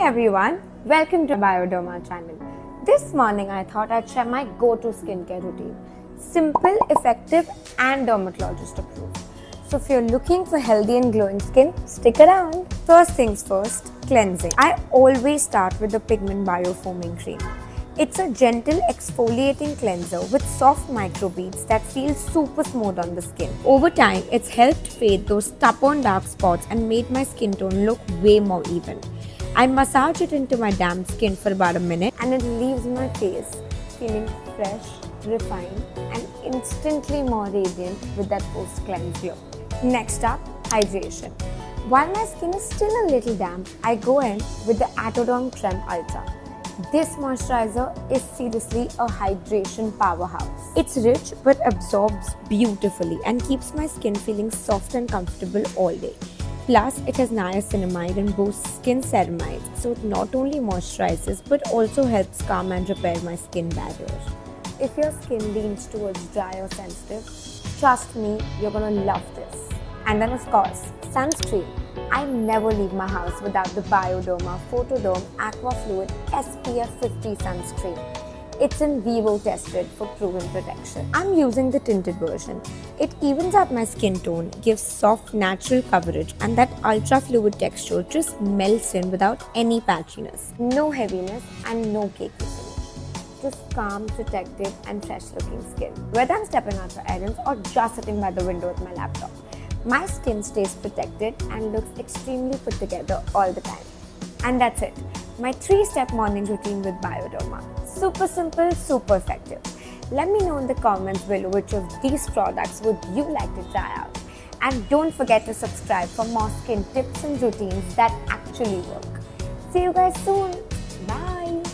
everyone, welcome to Bioderma channel. This morning I thought I'd share my go-to skincare routine. Simple, effective and dermatologist approved. So if you're looking for healthy and glowing skin, stick around. First things first, cleansing. I always start with the Pigmentbio Foaming Cream. It's a gentle exfoliating cleanser with soft microbeads that feel super smooth on the skin. Over time, it's helped fade those stubborn dark spots and made my skin tone look way more even. I massage it into my damp skin for about a minute and it leaves my face feeling fresh, refined and instantly more radiant with that post-cleanse glow. Next up, hydration. While my skin is still a little damp, I go in with the Atoderm Crème Ultra. This moisturizer is seriously a hydration powerhouse. It's rich but absorbs beautifully and keeps my skin feeling soft and comfortable all day. Plus, it has niacinamide and boosts skin ceramides, so it not only moisturizes but also helps calm and repair my skin barrier. If your skin leans towards dry or sensitive, trust me, you're gonna love this. And then of course, sunscreen. I never leave my house without the Bioderma Photoderm Aquafluide SPF 50 sunscreen. It's In Vivo tested for proven protection. I'm using the tinted version. It evens out my skin tone, gives soft natural coverage and that ultra fluid texture just melts in without any patchiness. No heaviness and no cakey finish. Just calm, protected and fresh looking skin. Whether I'm stepping out for errands or just sitting by the window with my laptop, my skin stays protected and looks extremely put together all the time. And that's it. My 3-step morning routine with Bioderma. Super simple, super effective. Let me know in the comments below which of these products would you like to try out. And don't forget to subscribe for more skin tips and routines that actually work. See you guys soon.